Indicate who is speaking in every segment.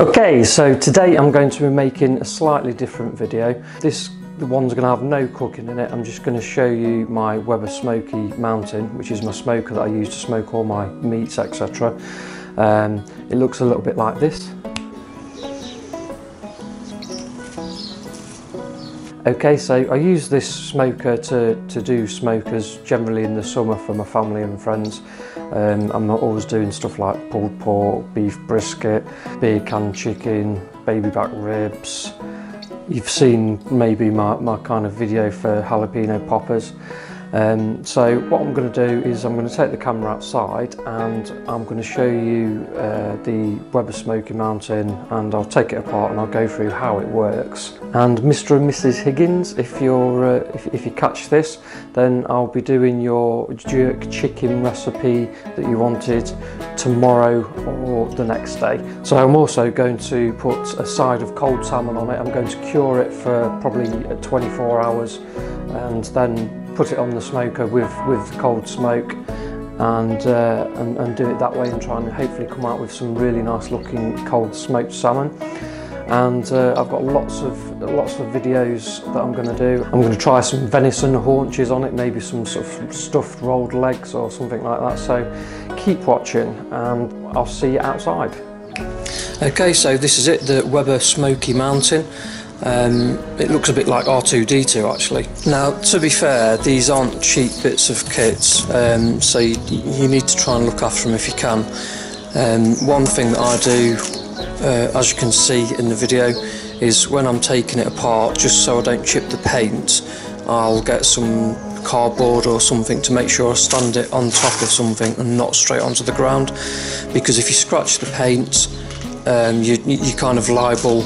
Speaker 1: Okay, so today I'm going to be making a slightly different video. The one's going to have no cooking in it. I'm just going to show you my Weber Smokey mountain, which is my smoker that I use to smoke all my meats, etc. It looks a little bit like this. Okay, so I use this smoker to do smokers generally in the summer for my family and friends. I'm always doing stuff like pulled pork, beef brisket, beer can chicken, baby back ribs. You've seen maybe my kind of video for jalapeno poppers. So what I'm going to do is I'm going to take the camera outside and I'm going to show you the Weber Smokey mountain, and I'll take it apart and I'll go through how it works. And Mr. and Mrs. Higgins, if you catch this, then I'll be doing your jerk chicken recipe that you wanted tomorrow or the next day. So I'm also going to put a side of cold salmon on it. I'm going to cure it for probably 24 hours and then put it on the smoker with cold smoke and do it that way, and try and hopefully come out with some really nice looking cold smoked salmon. And I've got lots of videos that I'm going to do. I'm going to try some venison haunches on it, maybe some sort of stuffed rolled legs or something like that. So keep watching and I'll see you outside. Okay, so this is it, the Weber Smokey mountain. It looks a bit like R2-D2 actually. Now, to be fair, these aren't cheap bits of kits, so you need to try and look after them if you can. One thing that I do, as you can see in the video, is when I'm taking it apart, just so I don't chip the paint, I'll get some cardboard or something to make sure I stand it on top of something and not straight onto the ground, because if you scratch the paint, you're kind of liable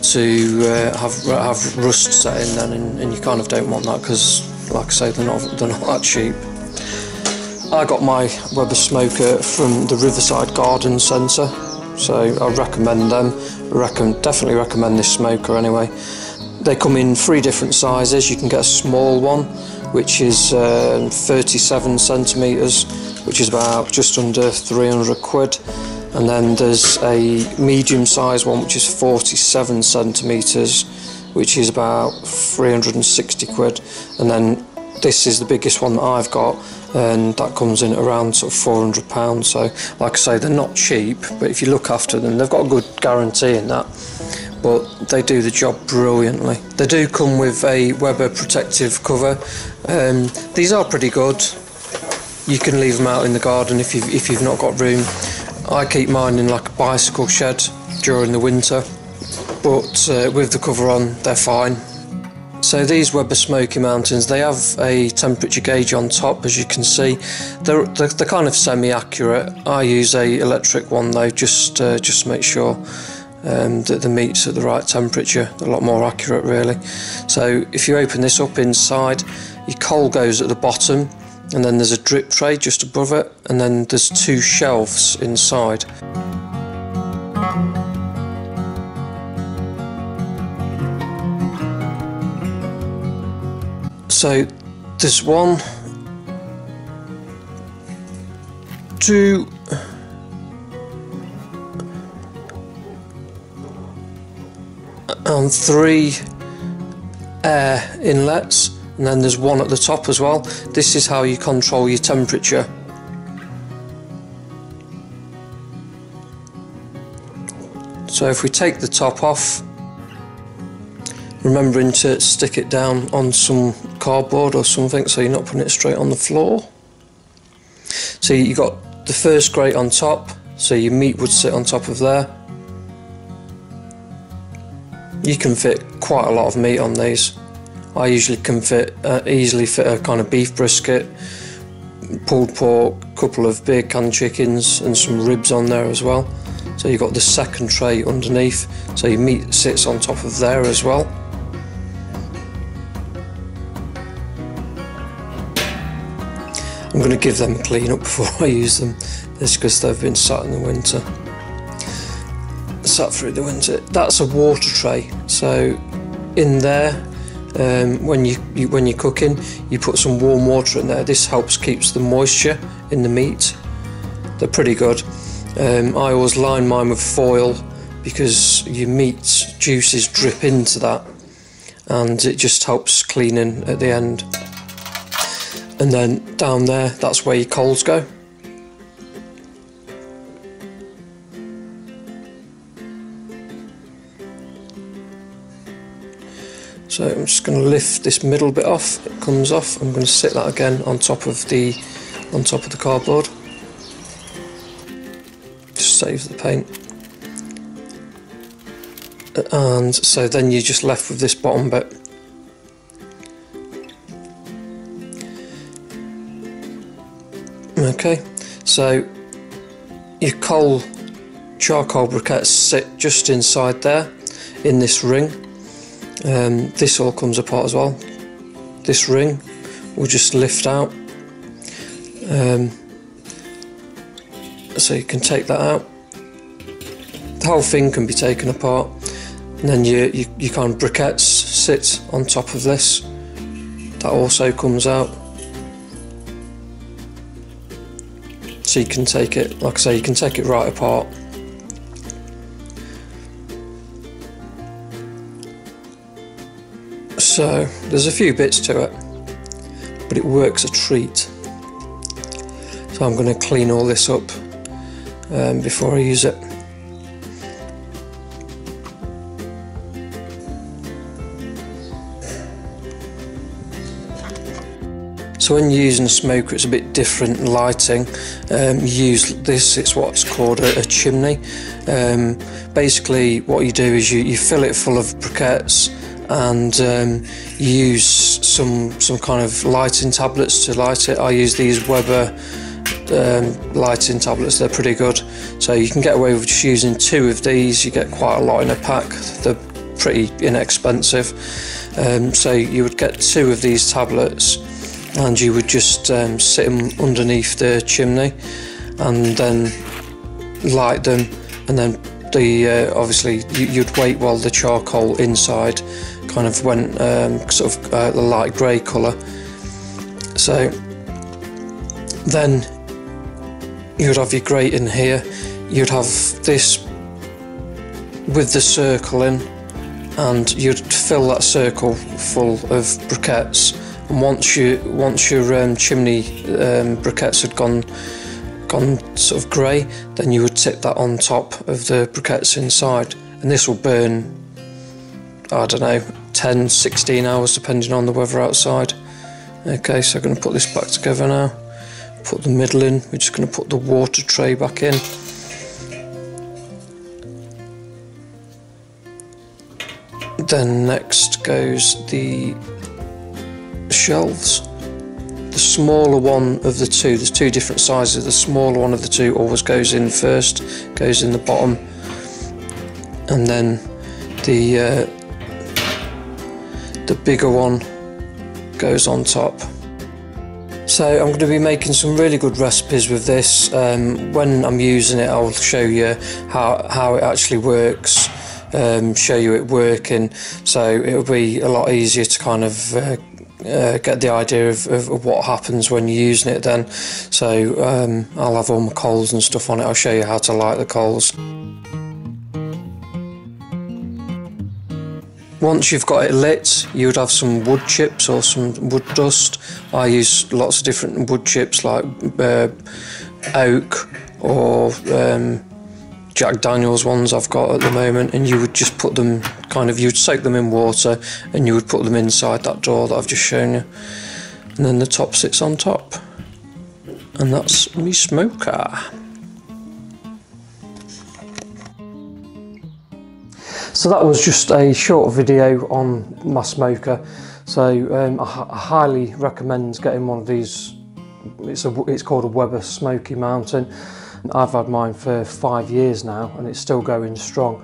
Speaker 1: to have rust set in then, and you kind of don't want that, because like I say, they're not that cheap. I got my Weber smoker from the Riverside Garden Centre, so I recommend them. Definitely recommend this smoker anyway. They come in 3 different sizes. You can get a small one, which is 37 centimetres, which is about just under 300 quid. And then there's a medium sized one, which is 47 centimetres, which is about 360 quid. And then this is the biggest one that I've got, and that comes in at around sort of £400. So like I say, they're not cheap, but if you look after them, they've got a good guarantee in that, but they do the job brilliantly. They do come with a Weber protective cover. These are pretty good. You can leave them out in the garden if you've not got room. I keep mine in like a bicycle shed during the winter, but with the cover on, they're fine. So these Weber Smokey mountains, they have a temperature gauge on top, as you can see. They're kind of semi-accurate. I use a electric one though, just to make sure that the meat's at the right temperature. A lot more accurate really. So if you open this up inside, your coal goes at the bottom, and then there's a drip tray just above it, and then there's 2 shelves inside. So there's 1, 2, and 3 air inlets. And then there's 1 at the top as well. This is how you control your temperature. So if we take the top off, remembering to stick it down on some cardboard or something so you're not putting it straight on the floor. So you've got the first grate on top, so your meat would sit on top of there. You can fit quite a lot of meat on these. I usually can easily fit a kind of beef brisket, pulled pork, a couple of beer can chickens and some ribs on there as well. So you've got the second tray underneath, so your meat sits on top of there as well. I'm going to give them a clean up before I use them, just because they've been sat in the winter. Sat through the winter. That's a water tray, so in there, when you're cooking, you put some warm water in there. This helps keeps the moisture in the meat. They're pretty good. I always line mine with foil because your meat juices drip into that, and it just helps cleaning at the end. And then down there, that's where your coals go. So I'm just going to lift this middle bit off. It comes off. I'm going to sit that again on top of the cardboard. Just saves the paint. And so then you're just left with this bottom bit. Okay, so your charcoal briquettes sit just inside there in this ring. This all comes apart as well. This ring will just lift out, so you can take that out. The whole thing can be taken apart, and then your kind of briquettes sit on top of this. That also comes out, so you can take it, like I say, you can take it right apart. So there's a few bits to it, but it works a treat. So I'm going to clean all this up before I use it. So when you're using a smoker, it's a bit different lighting. You use this, it's what's called a chimney. Basically what you do is you fill it full of briquettes, and you use some kind of lighting tablets to light it. I use these Weber lighting tablets, they're pretty good. So you can get away with just using 2 of these. You get quite a lot in a pack, they're pretty inexpensive. So you would get 2 of these tablets, and you would just sit them underneath the chimney and then light them, and then obviously you'd wait while the charcoal inside kind of went sort of the light grey colour. So then you'd have your grate in here, you'd have this with the circle in, and you'd fill that circle full of briquettes. And once your chimney briquettes had gone sort of grey, then you would tip that on top of the briquettes inside, and this will burn, I don't know, 10-16 hours depending on the weather outside. Okay, so I'm going to put this back together now, put the middle in. We're just going to put the water tray back in. Then next goes the shelves. The smaller one of the 2, there's 2 different sizes, the smaller one of the 2 always goes in first, goes in the bottom, and then the bigger one goes on top. So I'm going to be making some really good recipes with this. When I'm using it, I'll show you how it actually works, show you it working, so it'll be a lot easier to kind of get the idea of what happens when you're using it then. So I'll have all my coals and stuff on it. I'll show you how to light the coals. Once you've got it lit, you would have some wood chips or some wood dust. I use lots of different wood chips like oak or Jack Daniel's ones I've got at the moment, and you would just put them you'd soak them in water and you would put them inside that door that I've just shown you, and then the top sits on top, and that's me smoker. So that was just a short video on my smoker. So I highly recommend getting one of these. It's called a Weber Smoky Mountain. I've had mine for 5 years now and it's still going strong.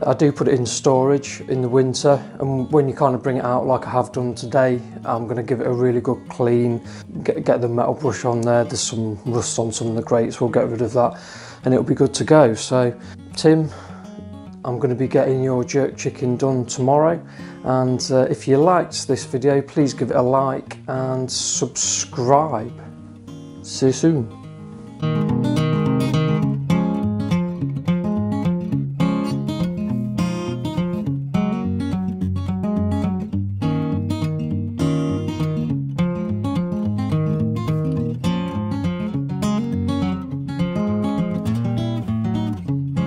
Speaker 1: I do put it in storage in the winter, and when you kind of bring it out like I have done today, I'm going to give it a really good clean, get the metal brush on there. There's some rust on some of the grates, we'll get rid of that and it'll be good to go. So Tim, I'm going to be getting your jerk chicken done tomorrow, and if you liked this video, please give it a like and subscribe. See you soon.